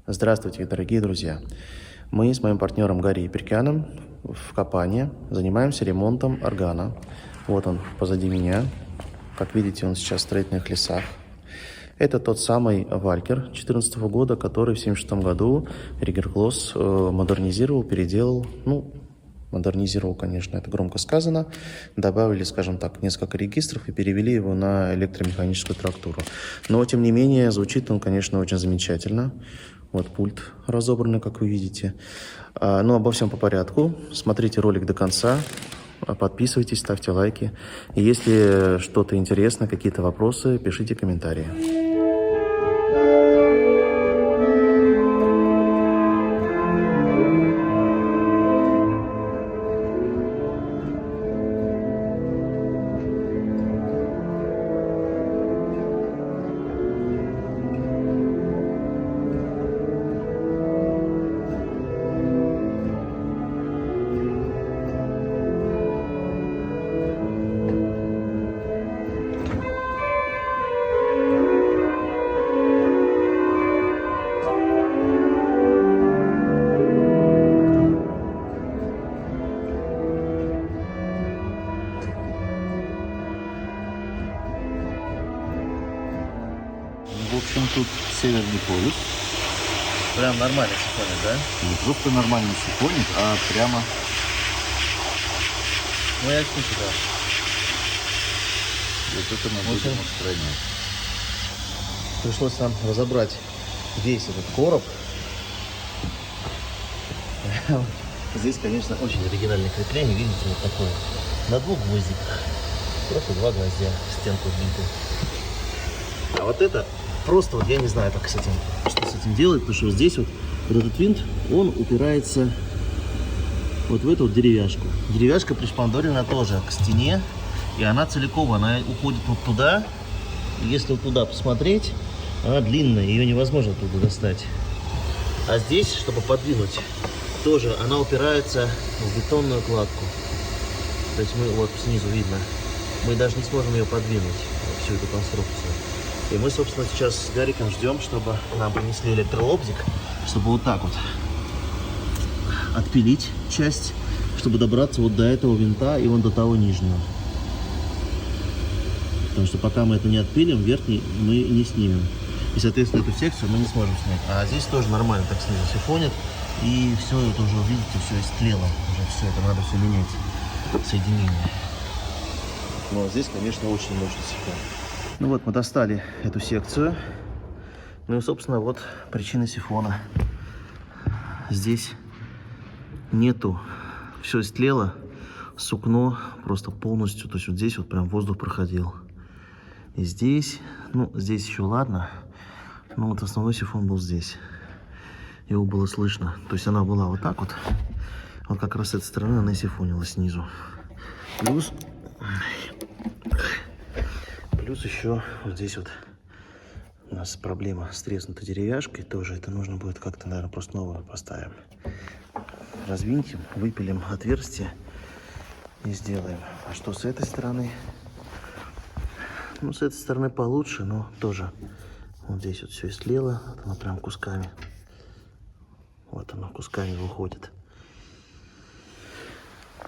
Здравствуйте, дорогие друзья! Мы с моим партнером Гарри Еперкяном в Капане занимаемся ремонтом органа. Вот он позади меня. Как видите, он сейчас в строительных лесах. Это тот самый Валькер 2014 года, который в 1976 году Риггер Клосс модернизировал, переделал. Модернизировал, конечно, это громко сказано. Добавили, скажем так, несколько регистров и перевели его на электромеханическую трактуру. Но, тем не менее, звучит он, конечно, очень замечательно. Вот пульт разобранный, как вы видите. Но обо всем по порядку. Смотрите ролик до конца. Подписывайтесь, ставьте лайки. И если что-то интересно, какие-то вопросы, пишите комментарии. В общем, тут северный полюс. Прям нормально сифонит, да? Не просто нормальный сифоник, а прямо... Ну, я чуть да. Вот это мы будем устранять. Пришлось нам разобрать весь этот короб. Здесь, конечно, очень оригинальное крепление. Видите, вот такое. На двух гвоздиках. Просто два гвоздя в стенку вбиты. А вот это просто, вот я не знаю, как с этим, что с этим делать, потому что здесь вот этот винт, он упирается вот в эту вот деревяшку. Деревяшка пришпандорена тоже к стене, и она целиком, она уходит вот туда. И если вот туда посмотреть, она длинная, ее невозможно оттуда достать. А здесь, чтобы подвинуть, тоже она упирается в бетонную кладку. То есть мы, вот снизу видно, мы даже не сможем ее подвинуть, всю эту конструкцию. И мы, собственно, сейчас с Гариком ждем, чтобы нам принесли электролобзик, чтобы вот так вот отпилить часть, чтобы добраться вот до этого винта и вон до того нижнего. Потому что пока мы это не отпилим, верхний мы не снимем. И, соответственно, эту секцию мы не сможем снять. А здесь тоже нормально так снизу сифонит. И все это уже, видите, все истлело. Уже все это надо все менять. Соединение. Но здесь, конечно, очень мощный сифон. Ну вот, мы достали эту секцию. Ну и, собственно, вот причина сифона. Здесь нету, все истлело, сукно просто полностью, то есть вот здесь вот прям воздух проходил. И здесь, ну, здесь еще ладно, но вот основной сифон был здесь. Его было слышно. То есть она была вот так вот. Вот как раз с этой стороны она и сифонила снизу. Плюс еще вот здесь вот у нас проблема с треснутой деревяшкой. Тоже это нужно будет как-то, наверное, просто новую поставим. Развинтим, выпилим отверстие и сделаем. А что с этой стороны? Ну, с этой стороны получше, но тоже вот здесь вот все истлело. Вот оно прям кусками. Вот оно кусками выходит.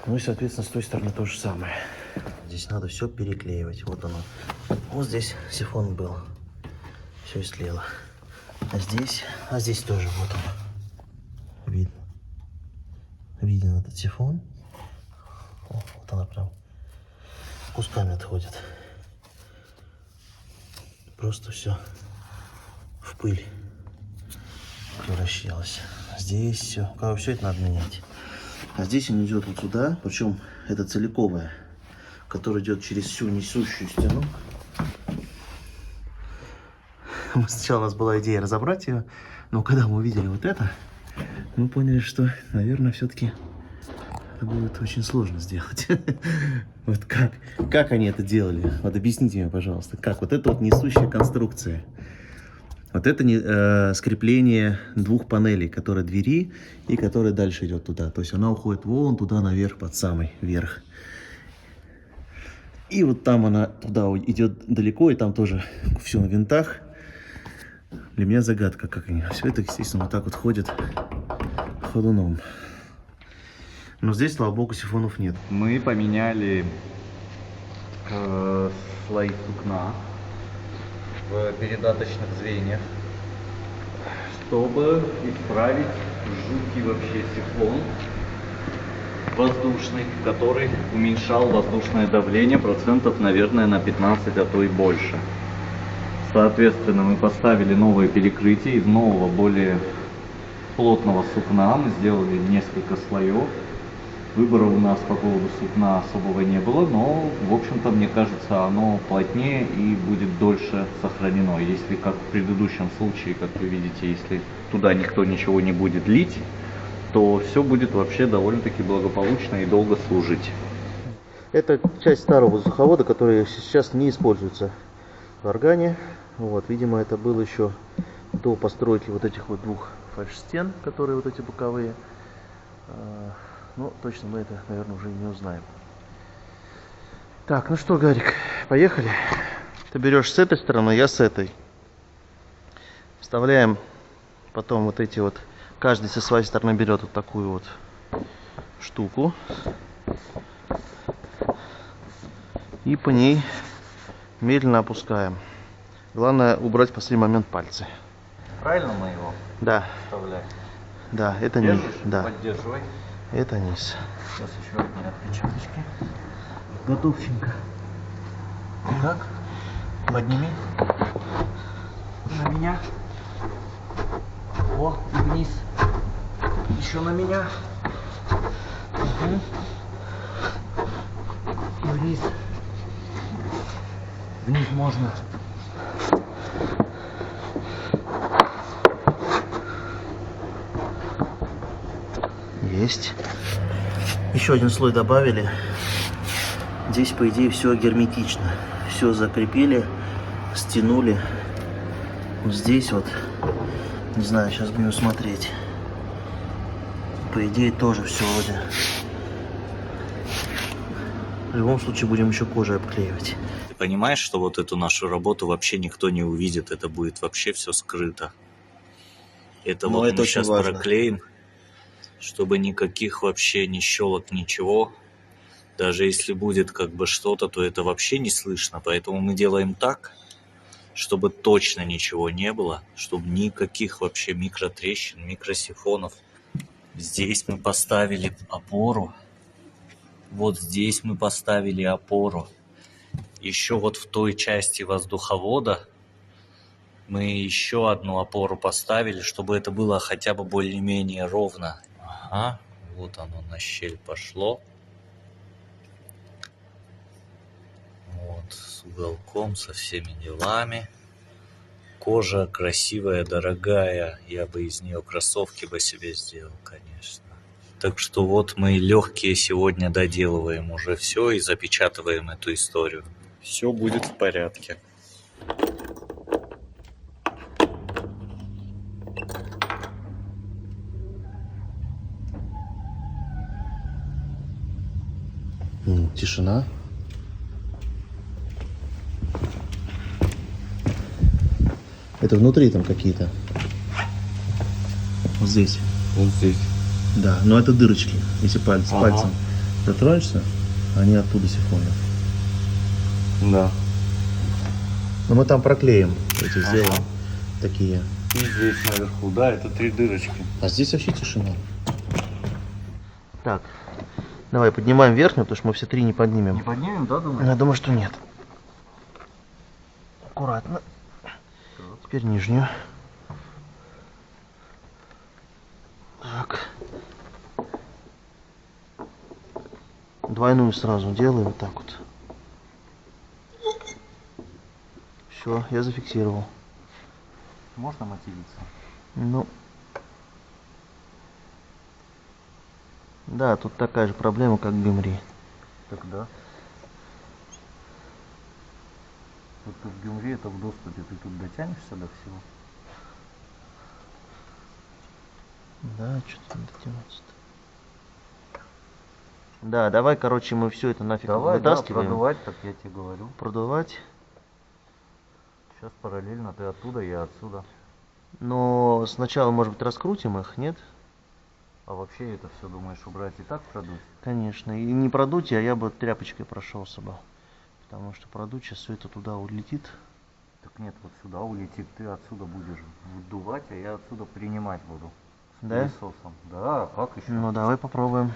Ну и, соответственно, с той стороны то же самое. Здесь надо все переклеивать. Вот оно. Вот здесь сифон был. Все истлело. А здесь тоже вот он. Видно. Виден этот сифон. О, вот она прям кусками отходит. Просто все в пыль превращалось. Здесь все. Все это надо менять. А здесь он идет вот сюда. Причем это целиковая, которая идет через всю несущую стену. Сначала у нас была идея разобрать ее, но когда мы увидели вот это, мы поняли, что, наверное, все-таки это будет очень сложно сделать. Вот как они это делали? Вот объясните мне, пожалуйста, как? Вот это вот несущая конструкция. Вот это скрепление двух панелей, которая двери и которая дальше идет туда. То есть она уходит вон туда наверх, под самый верх. И вот там она туда идет далеко, и там тоже все на винтах. Для меня загадка, как они. Все это, естественно, вот так вот ходит ходуном. Но здесь, слава богу, сифонов нет. Мы поменяли слои сукна в передаточных звеньях, чтобы исправить жуткий вообще сифон воздушный, который уменьшал воздушное давление процентов, наверное, на 15, а то и больше. Соответственно, мы поставили новое перекрытие из нового, более плотного сукна. Мы сделали несколько слоев. Выбора у нас по поводу сукна особого не было, но, в общем-то, мне кажется, оно плотнее и будет дольше сохранено. Если, как в предыдущем случае, как вы видите, если туда никто ничего не будет лить, то все будет вообще довольно-таки благополучно и долго служить. Это часть старого воздуховода, который сейчас не используется в органе. Вот, видимо, это было еще до постройки вот этих вот двух фальш-стен, которые вот эти боковые. Но точно мы это, наверное, уже не узнаем. Так, ну что, Гарик, поехали. Ты берешь с этой стороны, я с этой. Вставляем потом вот эти вот, каждый со своей стороны берет вот такую вот штуку. И по ней медленно опускаем. Главное убрать в последний момент пальцы. Правильно мы его Да, вставляем? да, это низ. Держишь? Да, Поддерживай. это низ. Сейчас еще одни отпечаточки. Готовченько. Так, подними. На меня. О, и вниз. Еще на меня. Угу. И вниз. Вниз можно. Есть. Еще один слой добавили. Здесь, по идее, все герметично. Все закрепили, стянули. Вот здесь вот, не знаю, сейчас будем смотреть. По идее, тоже все вроде. В любом случае, будем еще кожей обклеивать. Ты понимаешь, что вот эту нашу работу вообще никто не увидит, это будет вообще все скрыто. Это Но вот это мы очень сейчас важно. проклеим, чтобы никаких вообще ни щелок, ничего. Даже если будет как бы что-то, то это вообще не слышно. Поэтому мы делаем так, чтобы точно ничего не было, чтобы никаких вообще микротрещин, микросифонов. Здесь мы поставили опору. Вот здесь мы поставили опору. Еще вот в той части воздуховода мы еще одну опору поставили, чтобы это было хотя бы более-менее ровно. Ага, вот оно на щель пошло. Вот, с уголком, со всеми делами. Кожа красивая, дорогая. Я бы из нее кроссовки бы себе сделал, конечно. Так что вот мы легкие сегодня доделываем уже все и запечатываем эту историю. Все будет в порядке. Тишина. Это внутри там какие-то. Вот здесь. Вот здесь. Да, но это дырочки. Если пальцем дотронешься, они оттуда сифонят. Да. Но мы там проклеим эти, сделаем такие. И здесь наверху, да, это 3 дырочки. А здесь вообще тишина. Так, давай поднимаем верхнюю, потому что мы все 3 не поднимем. Не поднимем, да, думаешь? Я думаю, что нет. Аккуратно. Теперь нижнюю. Так. Двойную сразу делаю вот так вот. Все, я зафиксировал. Можно материться? Ну. Да, тут такая же проблема, как в Гюмри. Тогда. Вот тут в Гюмри это в доступе, ты тут дотянешься до всего? Да, что-то там дотянуться-то. Да, давай, короче, мы все это нафиг Давай, да, вытаскиваем. продувать, так я тебе говорю. Продувать. Сейчас параллельно ты оттуда, я отсюда. Но сначала, может быть, раскрутим их, нет? А вообще это все думаешь убрать и так продуть? Конечно. И не продуть, а я бы тряпочкой прошелся бы. Потому что продуть сейчас все это туда улетит. Так нет, вот сюда улетит, ты отсюда будешь выдувать, а я отсюда принимать буду. С Да? пылесосом. Да, как еще? Ну, давай попробуем.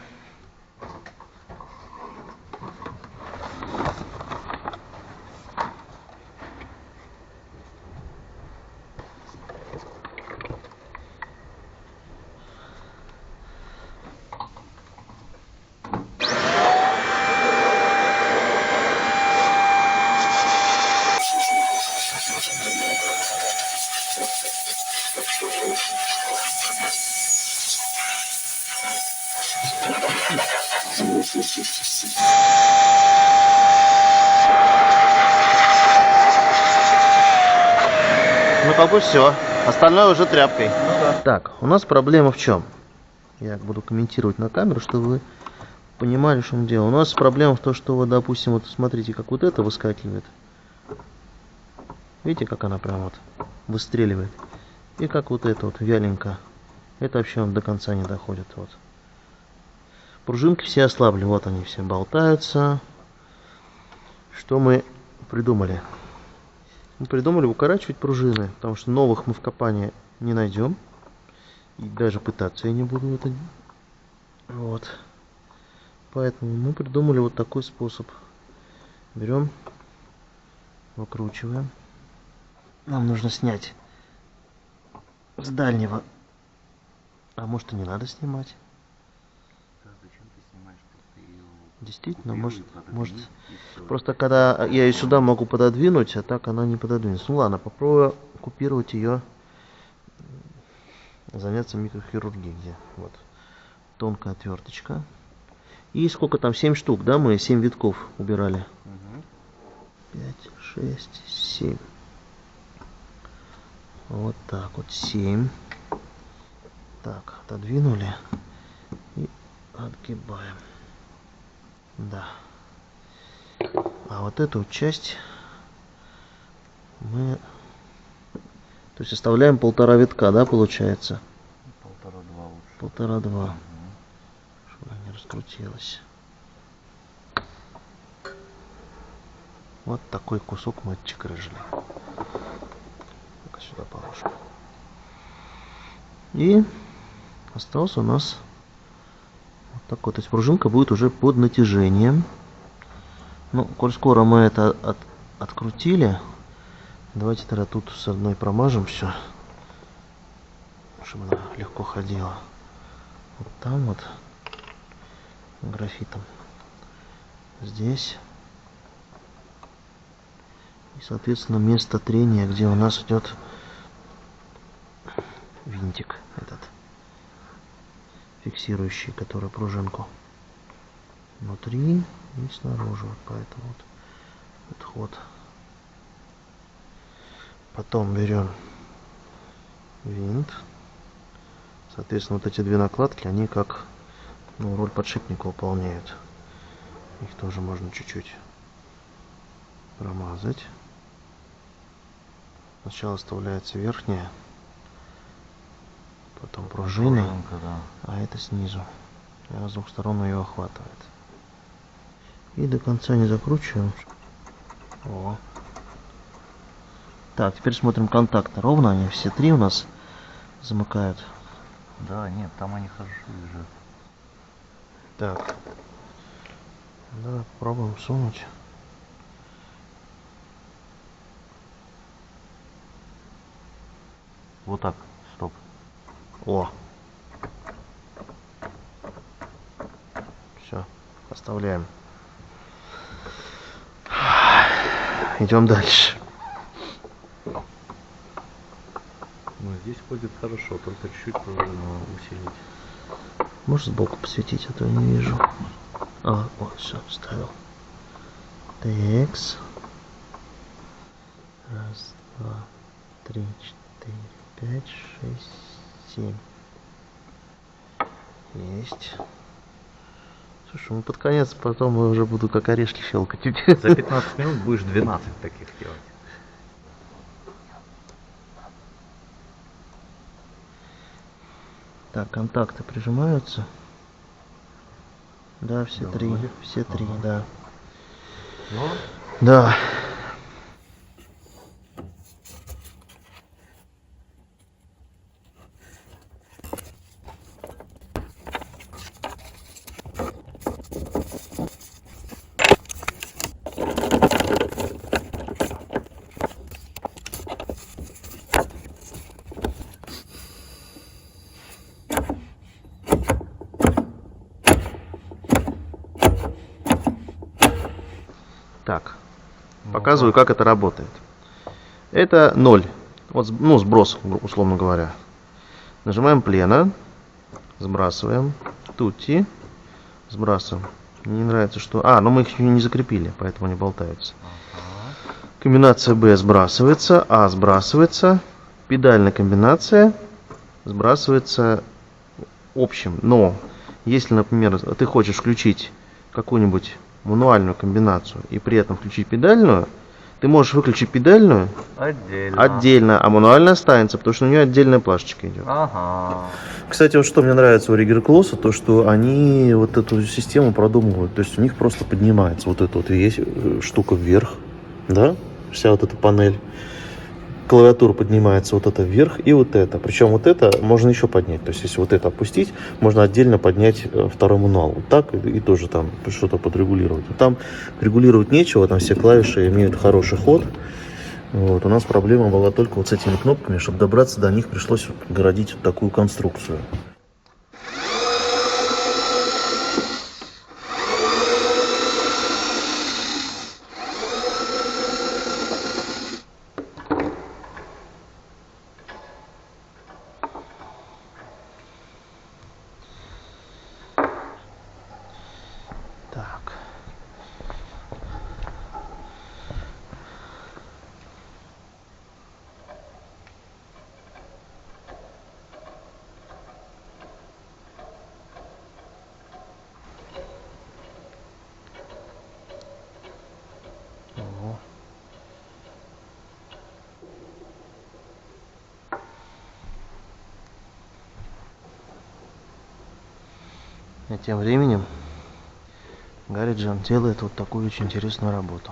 Ну, побольше всего. Остальное уже тряпкой. Ну да. Так, у нас проблема в чем? Я буду комментировать на камеру, чтобы вы понимали, в чем дело. У нас проблема в том, что, вот, допустим, вот смотрите, как вот это выскакивает. Видите, как она прям вот выстреливает. И как вот это вот вяленько. Это вообще он до конца не доходит. Вот. Пружинки все ослабли. Вот они все болтаются. Что мы придумали? Мы придумали укорачивать пружины, потому что новых мы в копании не найдем. И даже пытаться я не буду это. Вот. Поэтому мы придумали вот такой способ. Берем, выкручиваем. Нам нужно снять с дальнего. А может и не надо снимать. Да, зачем ты снимаешь? Просто ее Действительно, купил может, и пододвинь, может. и всё. Просто когда я ее сюда могу пододвинуть, а так она не пододвинется. Ну ладно, попробую купировать ее, заняться микрохирургией, где вот тонкая отверточка. И сколько там, 7 штук, да, мы 7 витков убирали. Мгм. 5, 6, 7. Вот так вот, 7. Так, отодвинули и отгибаем. Да. А вот эту часть мы, то есть оставляем 1,5 витка, да, получается? 1,5-2 лучше. 1,5-2. Мгм. Чтобы не раскрутилось. Вот такой кусок мы отчекрыжили. Ну-ка сюда положим. И остался у нас вот такой. То есть пружинка будет уже под натяжением. Ну, коль скоро мы это открутили, давайте тогда тут с одной промажем все, чтобы она легко ходила. Вот там вот графитом. Здесь. И, соответственно, место трения, где у нас идет винтик этот, фиксирующий, который пружинку внутри и снаружи. Вот поэтому вот отход. Потом берем винт. Соответственно, вот эти две накладки, они как, ну, роль подшипника выполняют. Их тоже можно чуть-чуть промазать. Сначала вставляется верхняя, потом пружина, Пружинка, да. а это снизу. И она с двух сторон ее охватывает. И до конца не закручиваем. О. Так, теперь смотрим контакты. Ровно они все три у нас замыкают. Да, нет, там они хорошо лежат. Так. Давай попробуем сунуть. Вот так, стоп. О. Все, оставляем. Идем дальше. Ну, здесь ходит хорошо, только чуть-чуть пружину усилить. Можешь сбоку посветить, а то я не вижу. А, вот, все, вставил. Текс. Раз, два, три, 4, 5, 6, 7. Есть. Слушай, ну под конец потом я уже буду как орешки щелкать. За 15 минут будешь 12 таких делать. Так, контакты прижимаются. Да, все Да, три. вроде. Все три, Ага. да. Ну, Да. Так, показываю, как это работает. Это 0. Вот, ну, сброс, условно говоря. Нажимаем плена, сбрасываем. Тутти, сбрасываем. Мне не нравится, что... А, но мы их еще не закрепили, поэтому они болтаются. Комбинация B сбрасывается, А сбрасывается. Педальная комбинация сбрасывается общим. Но, если, например, ты хочешь включить какую-нибудь мануальную комбинацию и при этом включить педальную, ты можешь выключить педальную отдельно, а мануальная останется, потому что у нее отдельная плашечка идет. Ага. Кстати, вот что мне нравится у Риггер Клосса, то что они вот эту систему продумывают, то есть у них просто поднимается вот эта вот есть штука вверх, да, вся вот эта панель, клавиатура поднимается вот это вверх и вот это, причем вот это можно еще поднять, то есть если вот это опустить, можно отдельно поднять второй мануал, вот так и тоже там что-то подрегулировать. Там регулировать нечего, там все клавиши имеют хороший ход. Вот. У нас проблема была только вот с этими кнопками, чтобы добраться до них, пришлось городить вот такую конструкцию. Так. Ого. А тем временем Гарриджан делает вот такую очень интересную работу.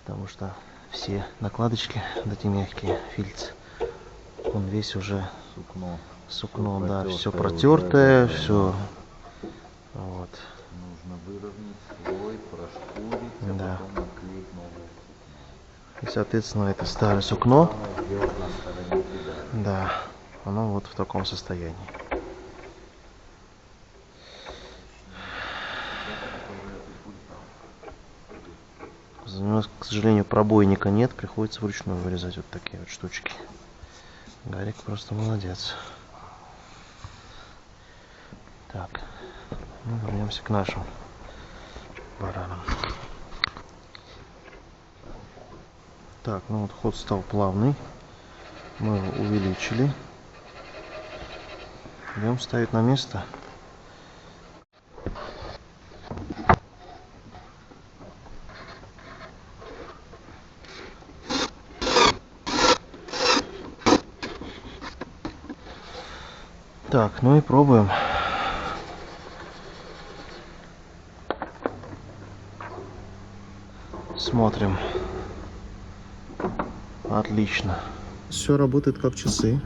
Потому что все накладочки, вот эти мягкие фильцы, он весь уже сукно, да, все протертое, все. Вот. Нужно выровнять слой, прошкурить, а Да. потом отклеить новое. И, соответственно, это старое сукно, Сделать на стороне педали. да, оно вот в таком состоянии. У нас, к сожалению, пробойника нет, приходится вручную вырезать вот такие вот штучки. Гарик просто молодец. Так, ну, вернемся к нашим баранам. Так, ну вот ход стал плавный. Мы его увеличили. Идем ставить на место. Так, ну и пробуем. Смотрим. Отлично. Все работает как часы.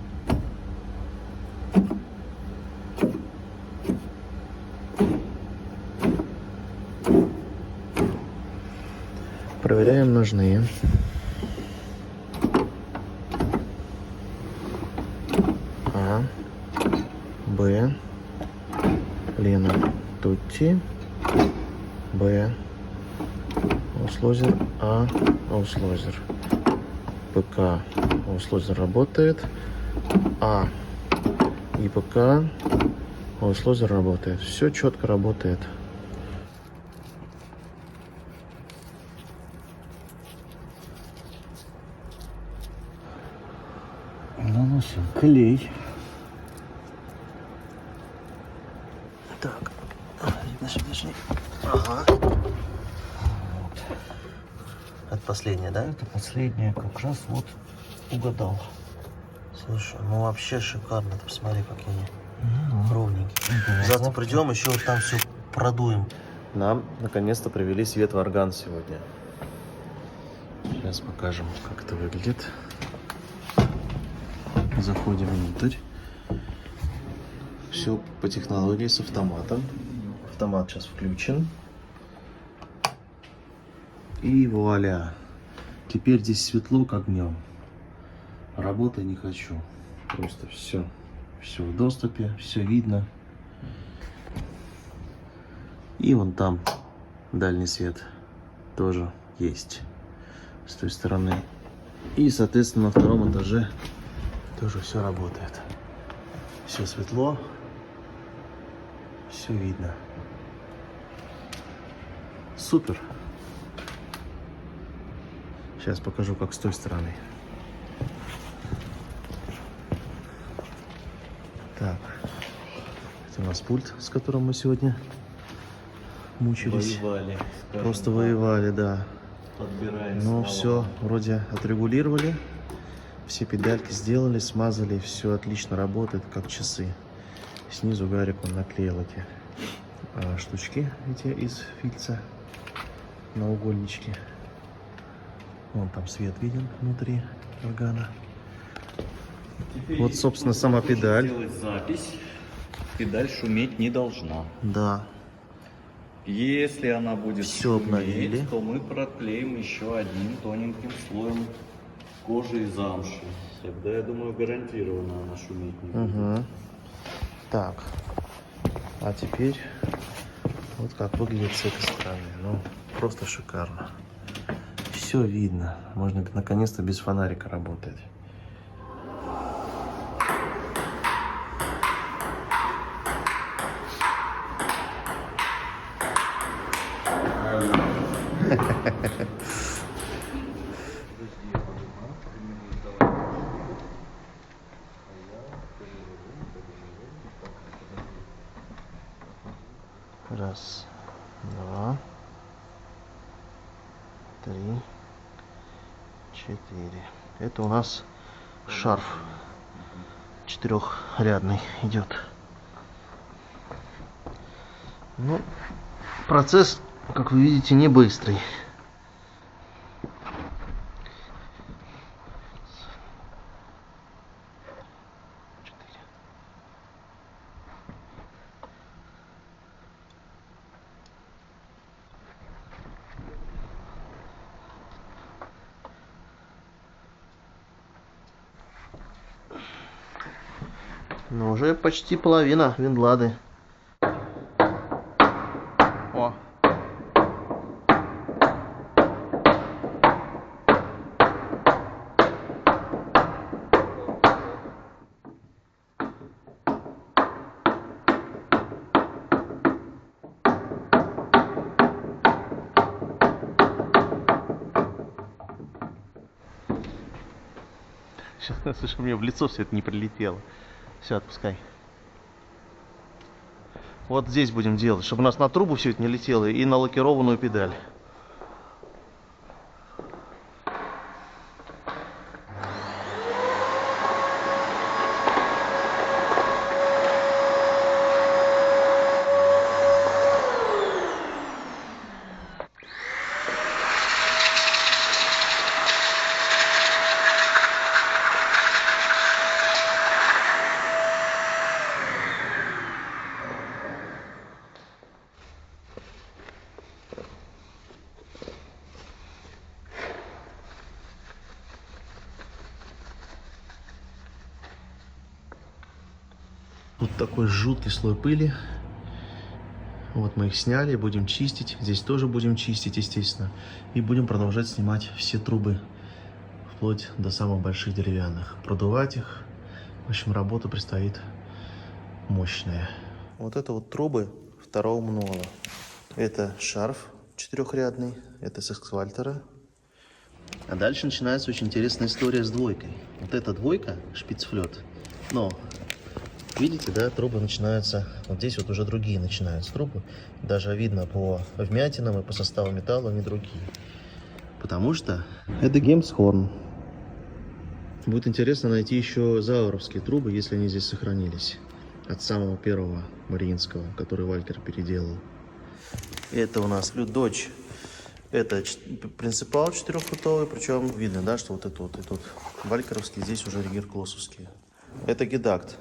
Проверяем ножные. А, Б, Лена, Тутти, Б, Ауслозер, А, Ауслозер, ПК, Ауслозер работает, А и ПК, Ауслозер работает. Все четко работает. наносим клей. Так, подожди. Ага. Вот. Это последнее, да? Это последнее, как раз вот угадал. Слушай, ну вообще шикарно. Ты посмотри, какие они ровненькие. Завтра придем, еще вот там все продуем. Нам наконец-то привели свет в орган сегодня. Сейчас покажем, как это выглядит. Заходим внутрь. Все по технологии с автоматом. Автомат сейчас включен. И вуаля. Теперь здесь светло, как днем. Работать не хочу. Просто все. Все в доступе, все видно. И вон там дальний свет тоже есть. С той стороны. И, соответственно, на втором этаже тоже все работает. Все светло. Все видно. Супер. Сейчас покажу, как с той стороны. Так. Это у нас пульт, с которым мы сегодня мучились. Воевали. Просто воевали, да. Подбираем. Ну все, вроде отрегулировали. Все педальки сделали, смазали. Все отлично работает, как часы. Снизу Гарик он наклеил эти штучки эти из фильца. Наугольнички. Вон там свет виден внутри органа. Теперь Вот, собственно, сама педаль. Сделать запись. Педаль шуметь не должна. Да. Если она будет Всё шуметь, обновили. то мы проклеим еще одним тоненьким слоем кожи и замши. Тогда, я думаю, гарантированно она шуметь не будет. Угу. Так. А теперь вот как выглядит с этой стороны. Ну, просто шикарно. Все видно. Можно наконец-то без фонарика работать. Раз, два, три, четыре. Это у нас шарф четырехрядный идет. Ну, процесс, как вы видите, не быстрый. Ну, уже почти половина винлады. О. Сейчас, слушай, мне в лицо все это не прилетело. Все, отпускай. Вот здесь будем делать, чтобы у нас на трубу все это не летело и на лакированную педаль. Вот такой жуткий слой пыли. Вот мы их сняли, будем чистить. Здесь тоже будем чистить, естественно. И будем продолжать снимать все трубы, вплоть до самых больших деревянных. Продувать их. В общем, работа предстоит мощная. Вот это вот трубы второго многа. Это шарф четырехрядный. Это с экскаватора. А дальше начинается очень интересная история с двойкой. Вот эта двойка, шпицфлет. Но видите, да, трубы начинаются, вот здесь вот уже другие начинаются трубы. Даже видно по вмятинам и по составу металла они другие. Потому что это Гемсхорн. Будет интересно найти еще зауровские трубы, если они здесь сохранились. От самого первого мариинского, который Валькер переделал. Это у нас Додж. Это принципал 4-футовый, причем видно, да, что вот это вот и тут валькеровские, здесь уже ригерклоссовские. Это гидакт.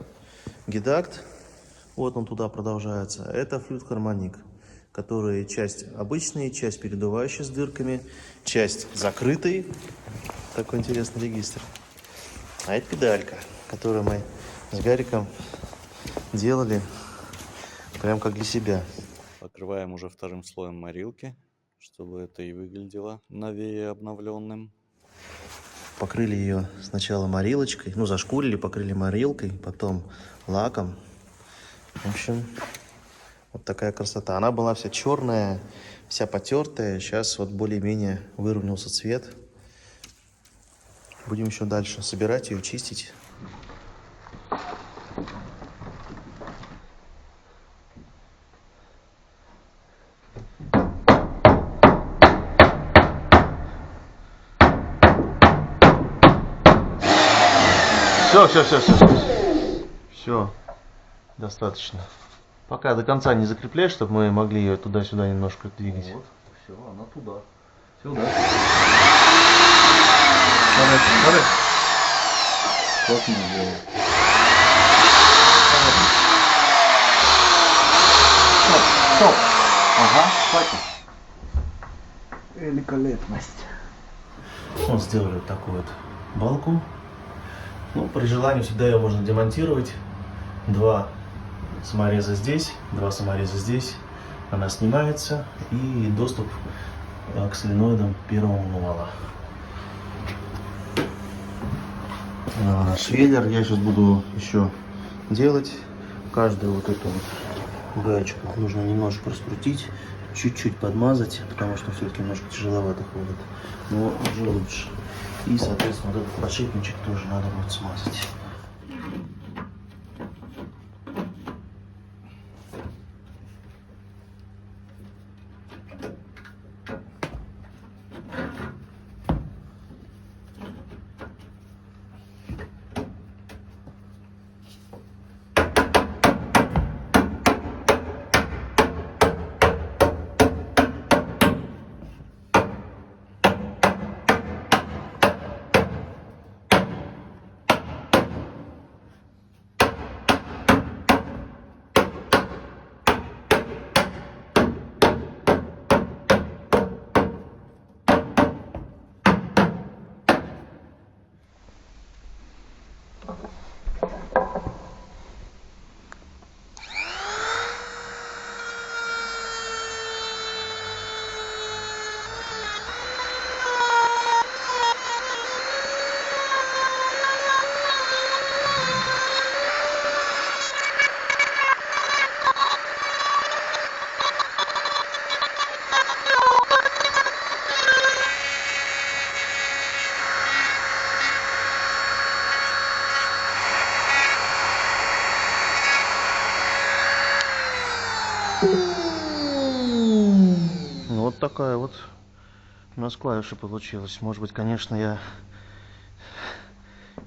Гидакт, вот он туда продолжается. Это флют-гармоник, которые часть обычные, часть передувающая с дырками, часть закрытый. Такой интересный регистр. А это педалька, которую мы с Гариком делали прям как для себя. Покрываем уже вторым слоем морилки, чтобы это и выглядело новее обновленным. Покрыли ее сначала морилочкой, ну зашкурили, покрыли морилкой, потом лаком. В общем, вот такая красота. Она была вся черная, вся потертая. Сейчас вот более-менее выровнялся цвет. Будем еще дальше собирать ее, чистить. Все, достаточно. Пока до конца не закрепляешь, чтобы мы могли ее туда-сюда немножко двигать. Вот, все, она туда. Сюда. Давай. Как не делать? Стоп. Ага, хватит. Великолепность. Вот сделали вот такую вот балку. Ну, при желании всегда ее можно демонтировать. 2 самореза здесь, 2 самореза здесь. Она снимается, и доступ к соленоидам первого мануала. Швеллер я сейчас буду еще делать. Каждую вот эту вот гаечку нужно немножко раскрутить, чуть-чуть подмазать, потому что все-таки немножко тяжеловато ходит, но уже лучше. И, соответственно, вот этот подшипничек тоже надо будет смазать. Вот такая вот у нас клавиша получилась. Может быть, конечно, я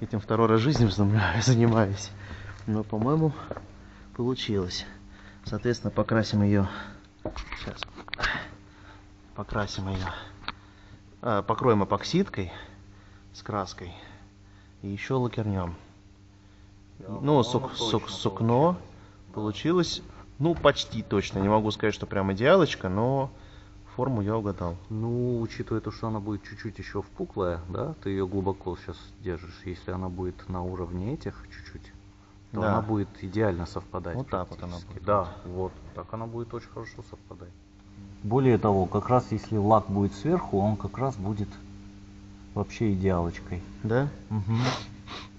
этим второй раз в жизни занимаюсь, но, по-моему, получилось. Соответственно, покрасим ее. Сейчас. Покрасим ее. Покроем эпоксидкой с краской и еще лакернем. Ну, сукно получилось. Ну, почти точно. Не могу сказать, что прям идеалочка, но форму я угадал. Ну, учитывая то, что она будет чуть-чуть еще впуклая, да, ты ее глубоко сейчас держишь. Если она будет на уровне этих чуть-чуть, то Да. она будет идеально совпадать. Вот так вот она практически. будет. Да, вот. Так она будет очень хорошо совпадать. Более того, как раз если лак будет сверху, он как раз будет вообще идеалочкой. Да? Угу.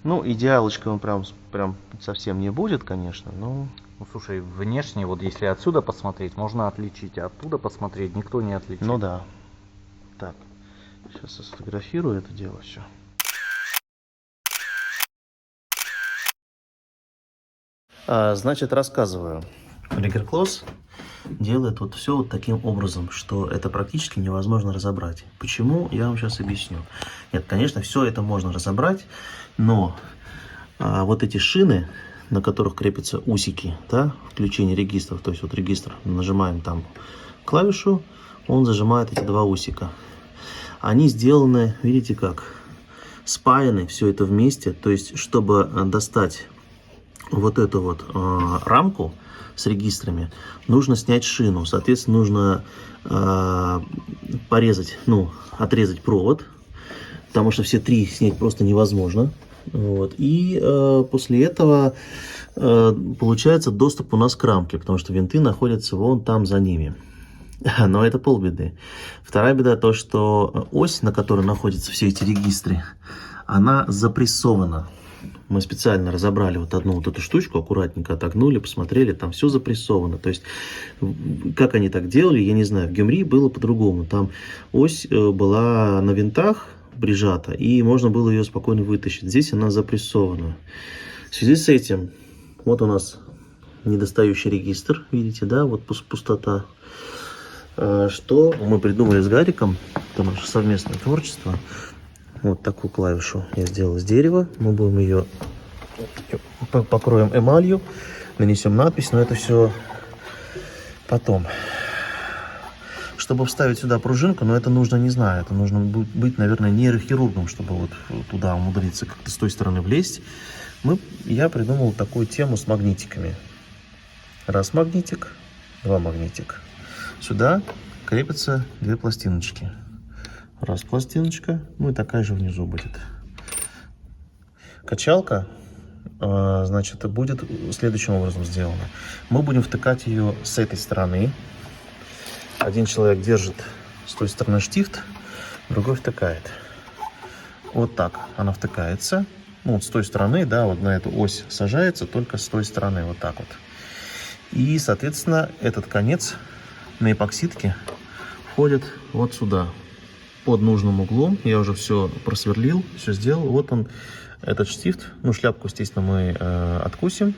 Ну, идеалочка он прям совсем не будет, конечно, но... Ну, слушай, внешне, вот если отсюда посмотреть, можно отличить, а оттуда посмотреть никто не отличит. Ну да. Так, сейчас я сфотографирую это дело все. Значит, рассказываю. Регерклосс делает вот все вот таким образом, что это практически невозможно разобрать. Почему? Я вам сейчас объясню. Нет, конечно, все это можно разобрать, но вот эти шины, на которых крепятся усики, да, включение регистров, то есть вот регистр, нажимаем там клавишу, он зажимает эти два усика. Они сделаны, видите как, спаяны все это вместе, то есть чтобы достать вот эту вот рамку с регистрами, нужно снять шину, соответственно, нужно порезать, отрезать провод, потому что все три снять просто невозможно. Вот. И после этого получается доступ у нас к рамке, потому что винты находятся вон там за ними. Но это полбеды. Вторая беда то, что ось, на которой находятся все эти регистры, она запрессована. Мы специально разобрали вот одну вот эту штучку, аккуратненько отогнули, посмотрели, там все запрессовано. То есть, как они так делали, я не знаю. В Гюмри было по-другому. Там ось была на винтах прижата, и можно было ее спокойно вытащить. Здесь она запрессована. В связи с этим, вот у нас недостающий регистр, видите, да, вот пустота. Что мы придумали с Гариком, это наше совместное творчество. Вот такую клавишу я сделал из дерева. Мы будем ее покроем эмалью, нанесем надпись, но это все потом. Чтобы вставить сюда пружинку, но это нужно, не знаю, это нужно быть, наверное, нейрохирургом, чтобы вот туда умудриться как-то с той стороны влезть. Я придумал такую тему с магнитиками. Раз магнитик, два магнитик. Сюда крепятся две пластиночки. Раз пластиночка, и такая же внизу будет. Качалка, значит, будет следующим образом сделана. Мы будем втыкать ее с этой стороны. Один человек держит с той стороны штифт, другой втыкает. Вот так она втыкается. Вот с той стороны, да, вот на эту ось сажается, только с той стороны, вот так вот. И, соответственно, этот конец на эпоксидке входит вот сюда, под нужным углом. Я уже все просверлил, все сделал. Вот он, этот штифт. Шляпку, естественно, мы откусим.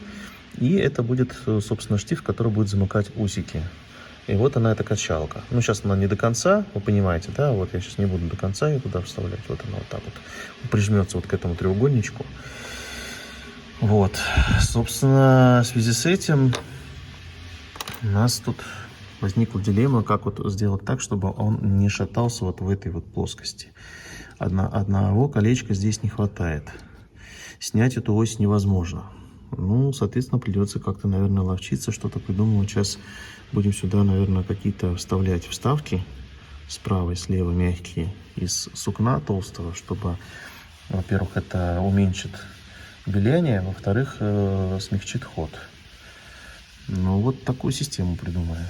И это будет, собственно, штифт, который будет замыкать усики. И вот она, эта качалка. Сейчас она не до конца, вы понимаете, да? Вот я сейчас не буду до конца ее туда вставлять. Вот она вот так вот прижмется вот к этому треугольничку. Вот. Собственно, в связи с этим у нас тут возникла дилемма, как вот сделать так, чтобы он не шатался вот в этой вот плоскости. Одного колечка здесь не хватает. Снять эту ось невозможно. Соответственно, придется как-то, наверное, ловчиться, что-то придумывать. Сейчас будем сюда, наверное, какие-то вставлять вставки справа и слева, мягкие, из сукна толстого, чтобы, во-первых, это уменьшит беление, во-вторых, смягчит ход. Вот такую систему придумаю.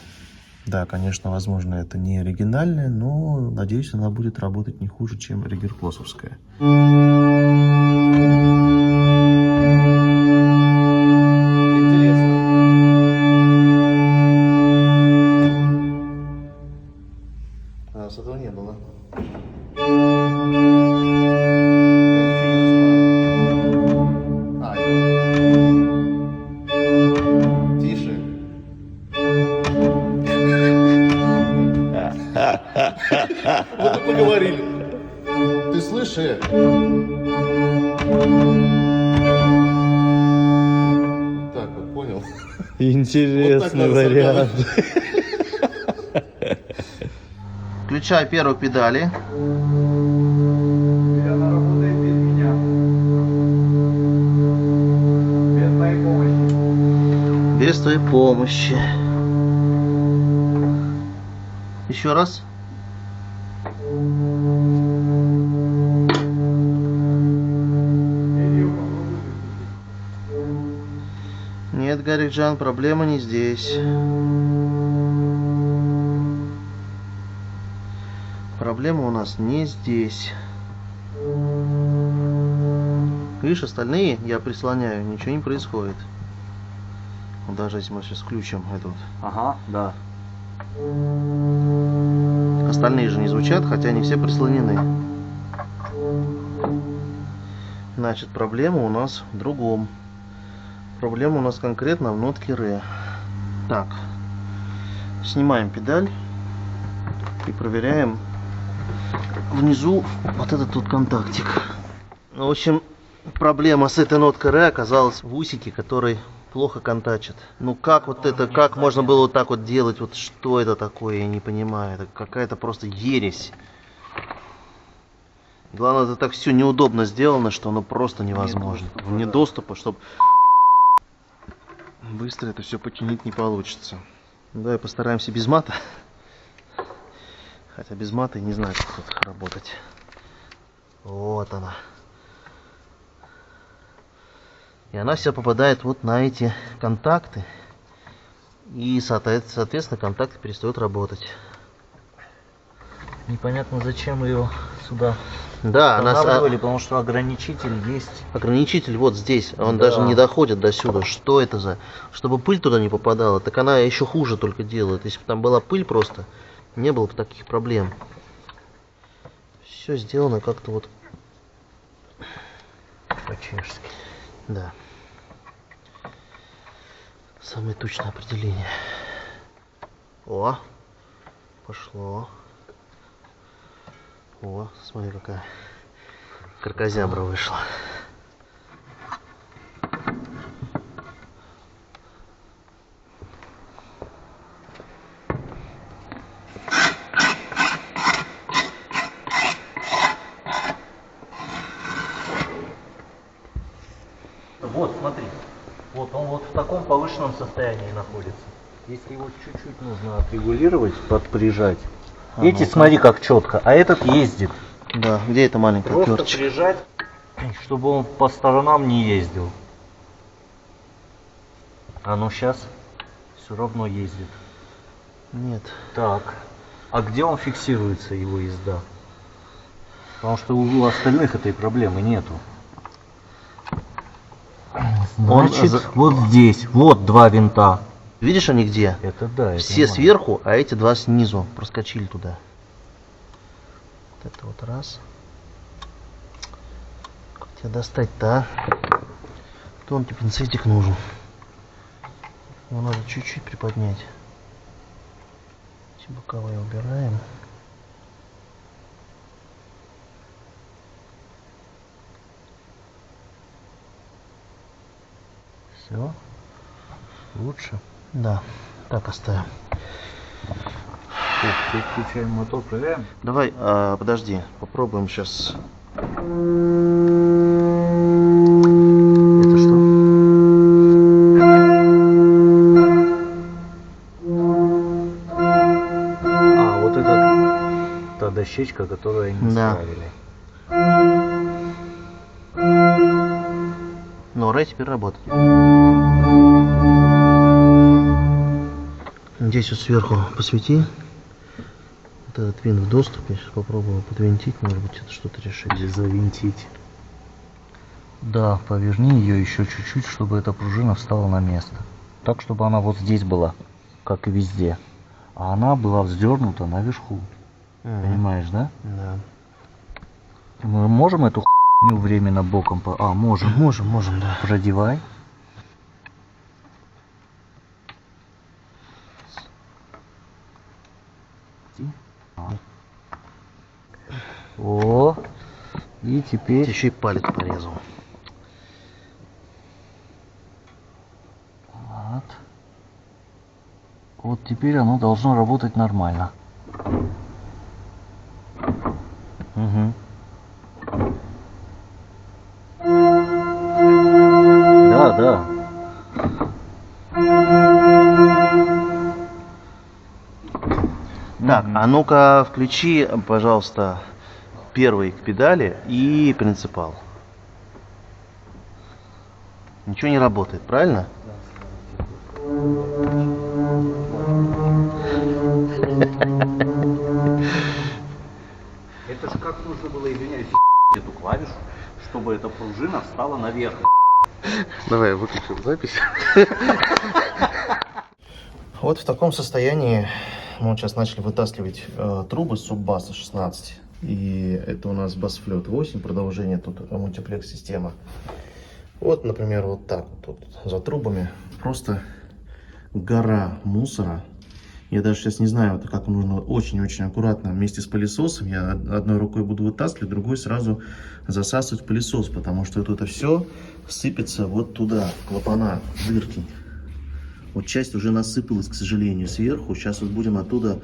Да, конечно, возможно, это не оригинальная, но, надеюсь, она будет работать не хуже, чем регерклоссовская. Интересно. С этого не было. Тише. Вот и поговорили. Ты слышишь? Так вот, понял? Интересный вот вариант. Включай первую педали. Она работает без меня. Без моей помощи. Без твоей помощи. Еще раз. Нет, Гарик-джан, проблема не здесь. Проблема у нас не здесь. Видишь, остальные я прислоняю, ничего не происходит. Даже если мы сейчас включим эту. Ага, да. Остальные же не звучат, хотя они все прислонены. Значит, проблема у нас в другом. Проблема у нас конкретно в нотке ре. Так, снимаем педаль и проверяем внизу вот этот тут контактик. В общем, проблема с этой ноткой ре оказалась в усике, который плохо контачит. Ну как вот это, как можно было вот так вот делать? Вот что это такое, я не понимаю. Это какая-то просто ересь. Главное, это так все неудобно сделано, что оно просто невозможно. Вне доступа, чтобы быстро это все починить не получится. Давай постараемся без мата. Хотя без мата я не знаю, как тут работать. Вот она. И она вся попадает вот на эти контакты. И, соответственно, контакты перестают работать. Непонятно, зачем ее сюда Да, она... устанавливали, потому что ограничитель есть. Ограничитель вот здесь, он Да. даже не доходит до сюда. Что это за... Чтобы пыль туда не попадала, так она еще хуже только делает. Если бы там была пыль просто, не было бы таких проблем. Все сделано как-то вот По-чешски. Да. Самое точное определение. О, пошло. О, смотри, какая кракозябра вышла. Вот, смотри. Вот он вот в таком повышенном состоянии находится. Если его чуть-чуть нужно отрегулировать, подприжать. Эти, ну-ка. смотри, как четко, а этот ездит. Да, где эта маленькая Просто отверточка? прижать, чтобы он по сторонам не ездил. А ну сейчас все равно ездит. Нет. Так, а где он фиксируется, его езда? Потому что у остальных этой проблемы нету. Значит, вот здесь, вот два винта. Видишь, они где? Это да, это Все нормально. сверху, а эти два снизу проскочили туда. Вот это вот раз. Как тебя достать-то, а? То он тебе пинцетик нужен. Его надо чуть-чуть приподнять. Эти боковые убираем. Все. Лучше? Да. Так оставим. Теперь включаем мотор, проверяем. Давай, подожди, попробуем сейчас. Это что? А, вот это та дощечка, которую они Да. ставили. Ну, рэй теперь работает. Здесь вот сверху посвети. Вот этот винт в доступе. Сейчас попробую подвинтить, может быть, это что-то решить. Или завинтить. Да, поверни ее еще чуть-чуть, чтобы эта пружина встала на место. Так, чтобы она вот здесь была, как и везде. А она была вздернута наверху. Понимаешь, да? Да. Мы можем эту хуйню временно боком... А, можем. Можем, да. Продевай. О, и теперь... Еще и палец порезал. Вот. Вот теперь оно должно работать нормально. Угу. Да, да. Так, а ну-ка включи, пожалуйста, первый к педали и принципал. Ничего не работает, правильно? Это же как нужно было, извиняюсь, эту клавишу, чтобы эта пружина встала наверх. Давай, выключим запись. Вот в таком состоянии мы вот сейчас начали вытаскивать трубы с суббаса 16. И это у нас басфлет 8, продолжение тут мультиплекс-система. Вот, например, вот так вот тут за трубами просто гора мусора. Я даже сейчас не знаю, как нужно очень-очень аккуратно вместе с пылесосом. Я одной рукой буду вытаскивать, другой сразу засасывать в пылесос, потому что это все сыпется вот туда, в клапана, в дырки. Вот часть уже насыпалась, к сожалению, сверху. Сейчас вот будем оттуда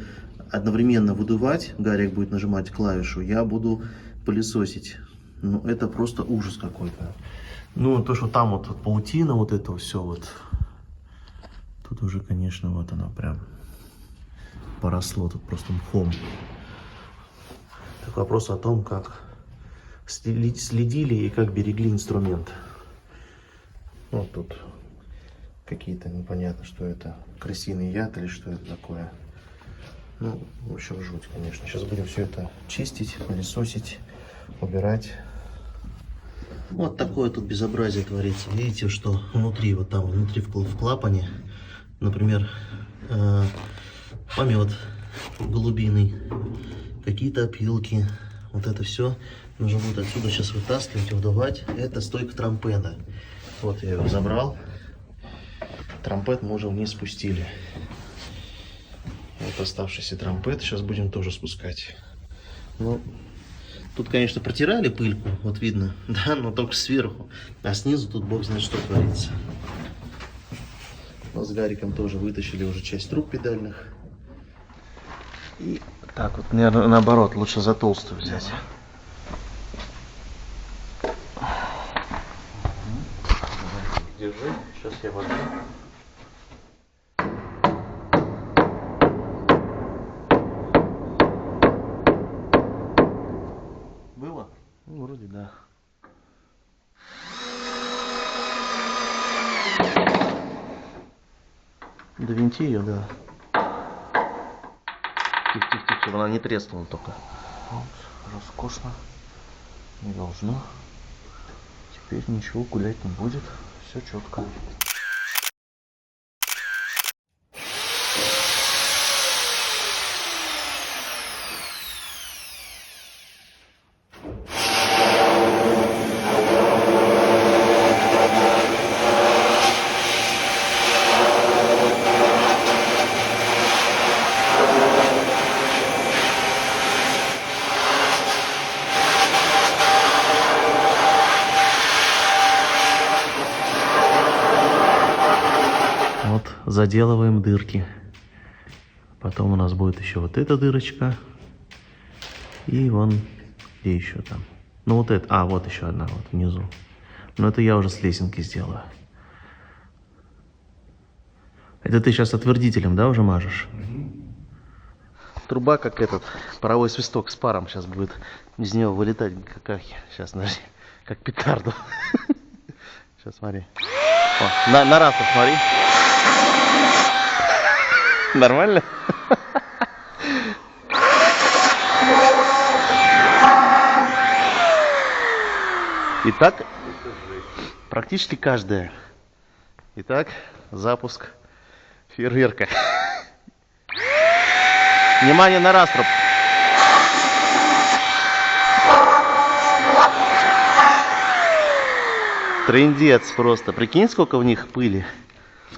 одновременно выдувать. Гарик будет нажимать клавишу, я буду пылесосить. Ну, это просто ужас какой-то. Ну, то, что там вот паутина, вот это все вот. Тут уже, конечно, вот оно прям поросло тут просто мхом. Так вопрос о том, как следили и как берегли инструмент. Вот тут какие-то непонятно, что это, крысиный яд или что это такое. Ну, в общем, жуть, конечно. Сейчас будем все это чистить, пылесосить, убирать. Вот такое тут безобразие творится. Видите, что внутри, вот там, внутри в клапане, например, помет голубиный, какие-то опилки. Вот это все нужно будет отсюда сейчас вытаскивать и вдувать. Это стойка трампеда. Вот я его забрал. Трампет мы уже вниз спустили. Вот оставшийся трампет. Сейчас будем тоже спускать. Ну, тут, конечно, протирали пыльку, вот видно, да, но только сверху. А снизу тут бог знает, что творится. Но с Гариком тоже вытащили уже часть труб педальных. И так вот, наверное, наоборот, лучше за толстую взять. Держи, сейчас я воду. Было? Ну, вроде да. Довинти ее, да. Тихо, чтобы она не треснула только. Вот, роскошно. Не должно. Теперь ничего гулять не будет. Все четко. Заделываем дырки. Потом у нас будет еще вот эта дырочка. И вон, где еще там. Ну вот это, а вот еще одна вот внизу. Но это я уже с лесенки сделаю. Это ты сейчас отвердителем, да, уже мажешь? Труба как этот, паровой свисток с паром сейчас будет из него вылетать как сейчас, подожди, как петарду. Сейчас смотри. О, на раз посмотри. Нормально? Итак, практически каждая. Итак, запуск фейерверка. Внимание на раструб. Трындец просто. Прикинь, сколько в них пыли.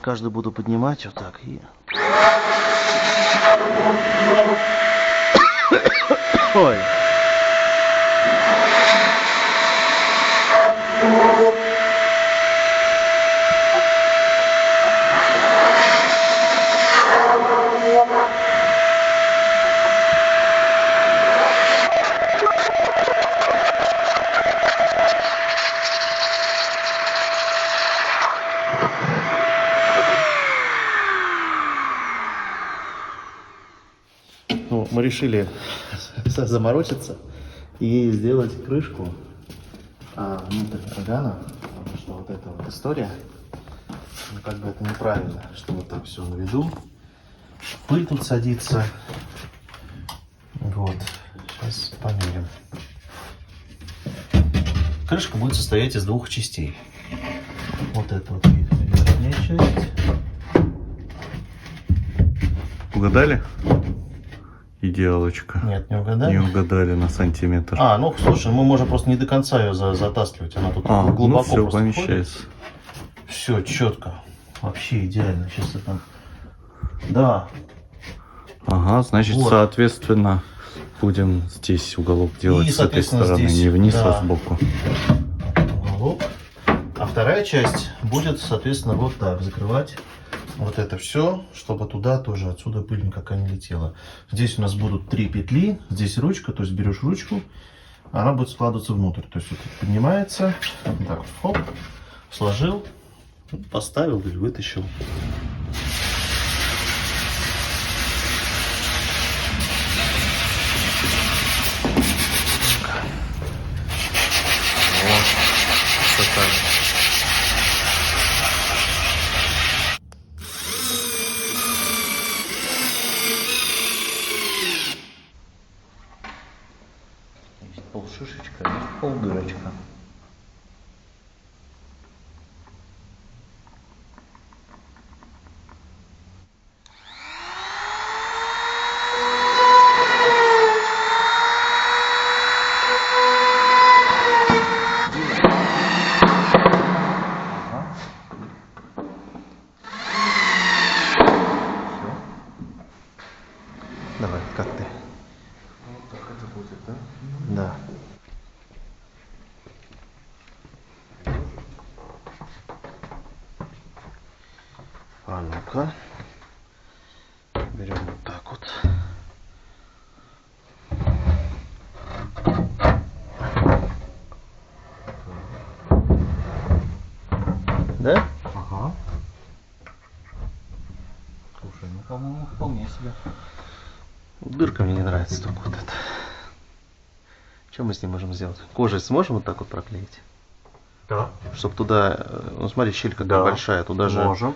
Каждую буду поднимать вот так и... Ой. Ну, мы решили заморочиться и сделать крышку внутрь органа, потому что вот эта вот история, ну, как бы это неправильно, что вот так все на виду. Пыль тут садится. Вот, сейчас померим. Крышка будет состоять из двух частей. Вот это вот верхняя часть. Угадали? Идеалочка. Нет, не угадали. Не угадали на сантиметр. А, ну слушай, мы можем просто не до конца ее затаскивать. Она тут глубоко ну все, просто помещается. Все четко. Вообще идеально. Сейчас я там Да. Ага, значит, Вот. соответственно, будем здесь уголок делать И, с этой соответственно, стороны, здесь, не вниз, да. а сбоку. Уголок. А вторая часть будет, соответственно, вот так закрывать вот это все, чтобы туда тоже отсюда пыль никакая не летела. Здесь у нас будут 3 петли, здесь ручка, то есть берешь ручку, она будет складываться внутрь. То есть вот поднимается, вот так вот, хоп, сложил, поставил или вытащил. Есть полшишечка, есть полдырочка. Давай, как ты? Вот так это будет, да? Да. А ну-ка. Берем вот так вот. Да? Ага. Слушай, ну, по-моему, вполне себе. Дырка мне не нравится только вот эта. Что мы с ним можем сделать? Кожей сможем вот так вот проклеить? Да. Чтобы туда, ну смотри, щель какая Да. большая, туда же... Можем.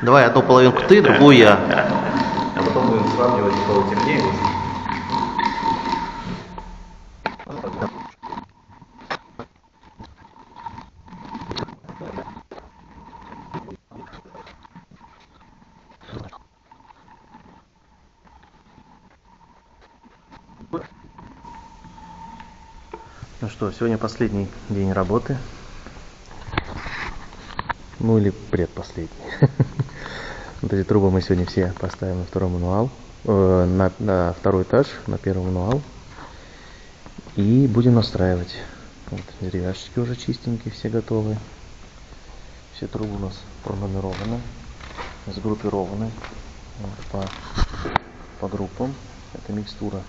Давай одну половинку ты, другую я. А потом будем сравнивать, у кого темнее. Ну что, сегодня последний день работы. Ну или предпоследний. Вот эти трубы мы сегодня все поставим на второй мануал. На второй этаж, на первый мануал. И будем настраивать. Вот, деревяшечки уже чистенькие, все готовы. Все трубы у нас пронумерованы, сгруппированы вот, по группам. Это микстура.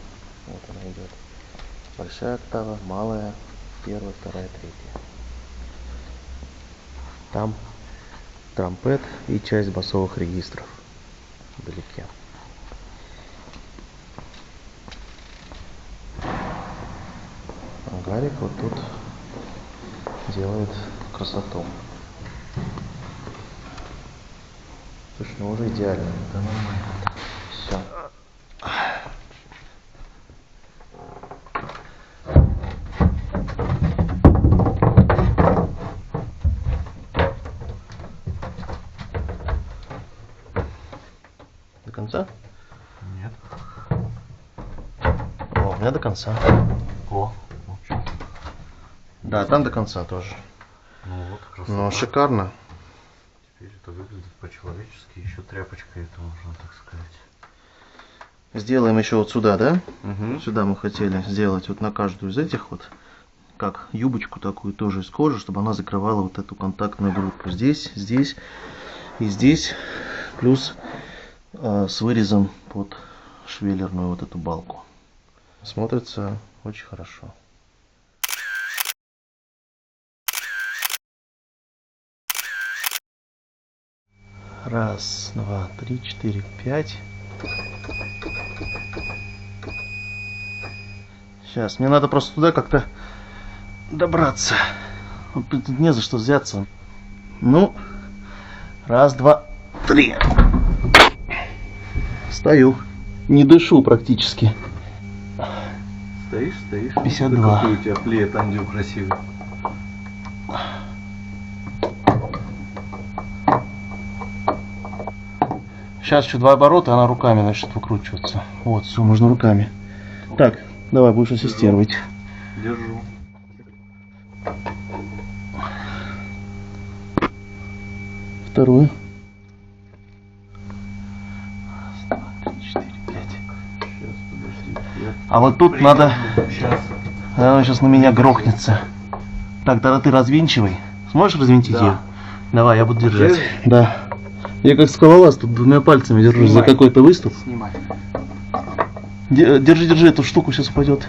Вот она идет. Большая октава, малая, первая, вторая, третья. Там трампет и часть басовых регистров вдалеке. А Гарик вот тут делает красоту. Слушай, ну уже идеально. Да нормально. Все. До конца? Нет. О, у меня до конца. О, в общем. Да, там до конца тоже. Ну вот, красота. Но шикарно. Теперь это выглядит по-человечески. Еще тряпочкой это можно, так сказать. Сделаем еще вот сюда, да? Угу. Сюда мы хотели сделать вот на каждую из этих вот, как юбочку такую тоже из кожи, чтобы она закрывала вот эту контактную группу. Здесь, здесь и здесь. Плюс с вырезом под швеллерную вот эту балку. Смотрится очень хорошо. Раз, два, три, четыре, пять. Сейчас, мне надо просто туда как-то добраться. Вот тут не за что взяться. Ну, раз, два, три. Стою. Не дышу практически. Стоишь? 52. Какой у тебя плед, андю красивый. Сейчас еще 2 оборота, она руками начнет выкручиваться. Вот, все, можно руками. Так, давай, будешь ассистировать. Держу. Вторую. Раз, два, три, 4, 5. Сейчас, подожди. А вот тут надо... Сейчас. Она сейчас на меня грохнется. Так, тогда ты развинчивай. Сможешь развинтить Да. ее? Давай, я буду держать. Держишь? Да. Я как скалолаз тут 2 пальцами держусь за Снимай. какой-то выступ. Снимай. Держи, эту штуку, сейчас упадет.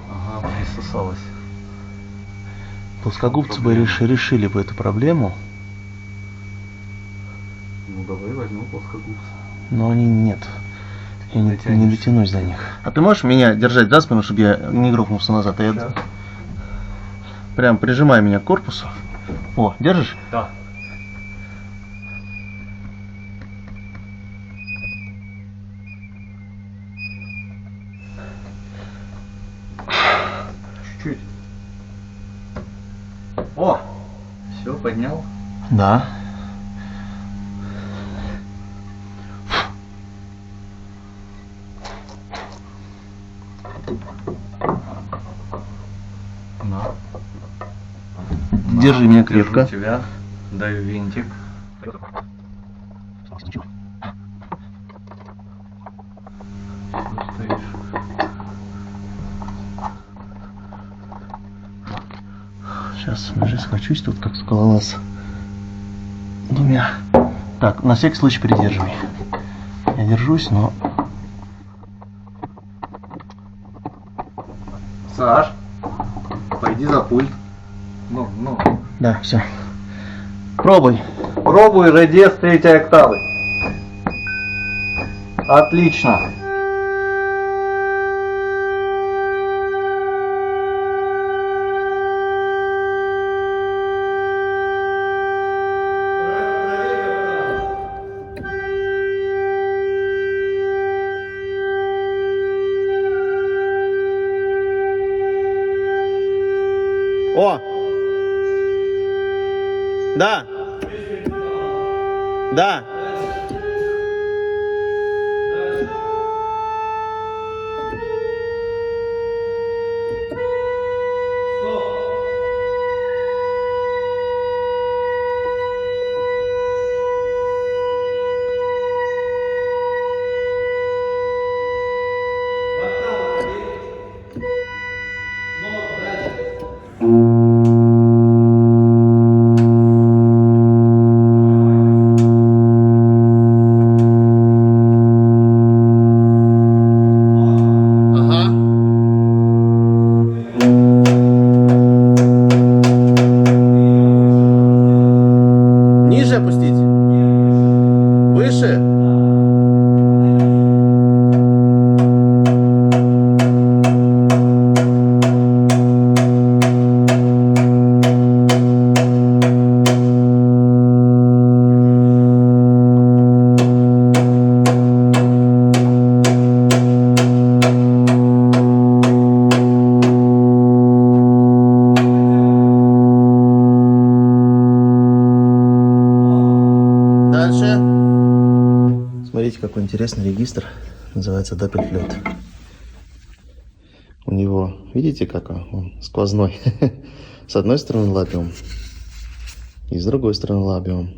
Ага, присосалась. Плоскогубцы бы решили бы эту проблему, Ну давай возьмем плоскогубцы. но они нет. Я не Дотянешься. дотянусь до них. А ты можешь меня держать за спину, чтобы я не грохнулся назад? А я Сейчас. прям прижимай меня к корпусу. О, держишь? Да. Чуть-чуть. О! Все, поднял. Да. На. Держи меня крепко. Держу тебя. Даю винтик. Стоишь. Сейчас, даже схвачусь тут, как скалолаз. 2. Так, на всякий случай придерживай. Я держусь, но... Саш, пойди за пульт. Ну. Да, все. Пробуй. Пробуй радио с 3 октавы. Отлично. О! Да! Да! Ага. Ниже опустить? Выше? Дальше. Смотрите, какой интересный регистр. Называется Doppelflöte. У него, видите, как он сквозной. С одной стороны лабиум, и с другой стороны лабиум.